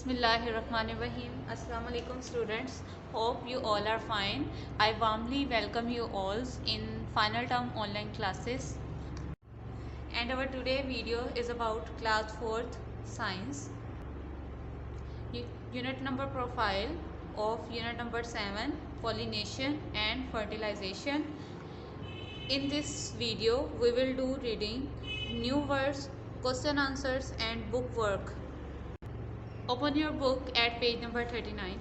Bismillahirrahmanirrahim. Assalamu alaikum students. Hope you all are fine. I warmly welcome you all in final term online classes. And our today video is about class 4th science. Unit number profile of unit number 7 pollination and fertilization. In this video we will do reading, new words, question answers and book work. Open your book at page number 39.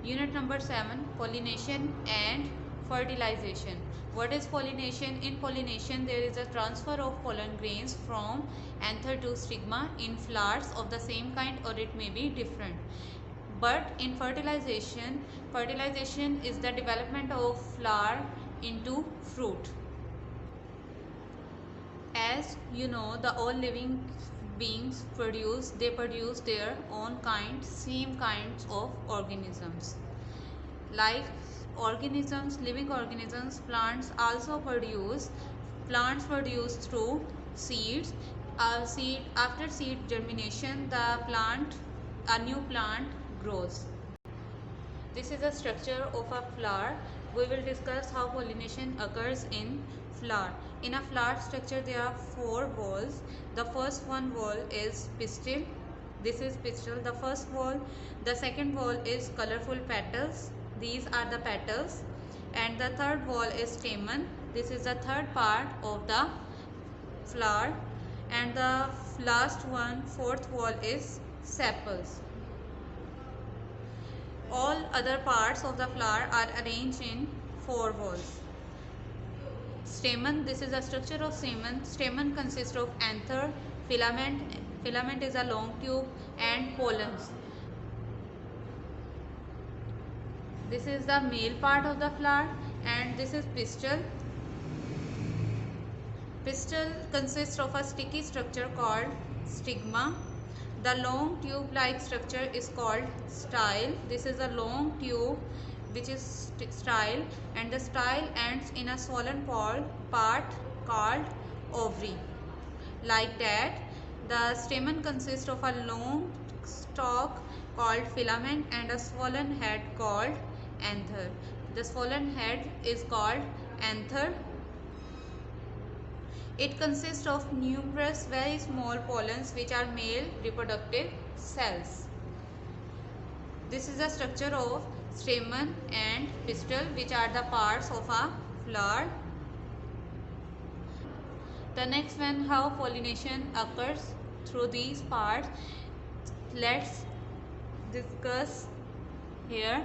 Unit number 7 pollination and fertilization. What is pollination? In pollination there is a transfer of pollen grains from anther to stigma in flowers of the same kind or it may be different. But in fertilization is the development of flower into fruit. As you know, the all living beings produce their own same kinds of organisms. Like organisms, living organisms, plants produce through seeds. After seed germination, a new plant grows. This is the structure of a flower. We will discuss how pollination occurs in flower. In a flower structure there are 4 walls. The first one wall is pistil. This is pistil, the first wall. The second wall is colorful petals. These are the petals. And the third wall is stamen. This is the third part of the flower. And the last one, fourth wall, is sepals. All other parts of the flower are arranged in 4 walls. Stamen, this is the structure of stamen. Stamen consists of anther, filament. Filament is a long tube, and pollens. This is the male part of the flower, and this is pistil. Pistil consists of a sticky structure called stigma. The long tube-like structure is called style. This is a long tube which is style, and the style ends in a swollen part called ovary. Like that, the stamen consists of a long stalk called filament and a swollen head called anther. The swollen head is called anther. It consists of numerous very small pollens which are male reproductive cells. This is the structure of stamen and pistil, which are the parts of a flower. The next one, how pollination occurs through these parts. Let's discuss here.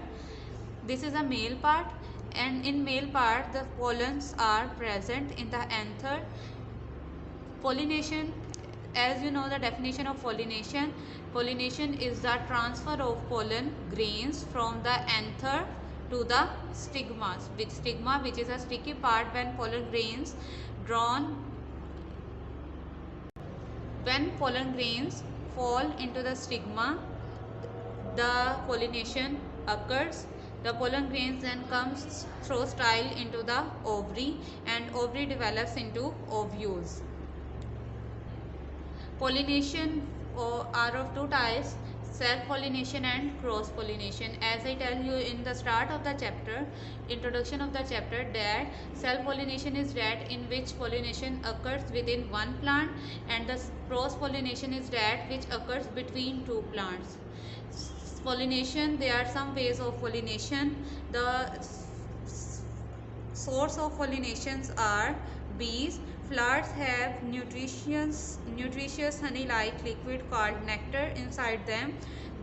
This is a male part, and in male part the pollens are present in the anther. Pollination, as you know the definition of pollination. Pollination is the transfer of pollen grains from the anther to the stigma, which is a sticky part. When pollen grains fall into the stigma, the pollination occurs. The pollen grains then comes through style into the ovary, and ovary develops into ovules. Pollination are of 2 types, self-pollination and cross-pollination. As I tell you in the start of the chapter, introduction of the chapter, that self-pollination is that in which pollination occurs within one plant, and the cross-pollination is that which occurs between 2 plants. Pollination, there are some ways of pollination. The source of pollinations are bees. Flowers have nutritious honey-like liquid called nectar inside them.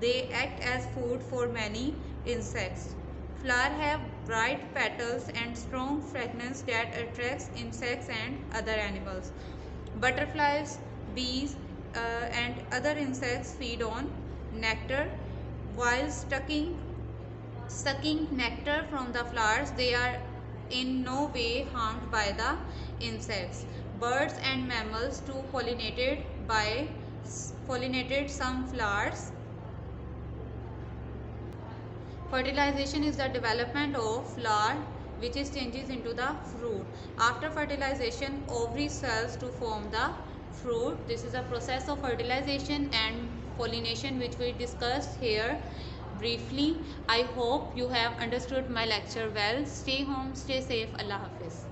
They act as food for many insects. Flowers have bright petals and strong fragrance that attracts insects and other animals. Butterflies, bees, and other insects feed on nectar. While sucking nectar from the flowers, they are in no way harmed by the insects. Birds and mammals too pollinated some flowers. Fertilization is the development of flower which is changes into the fruit. After fertilization, ovary cells to form the fruit. This is a process of fertilization, and pollination which we discussed here briefly. I hope you have understood my lecture well. Stay home, stay safe. Allah Hafiz.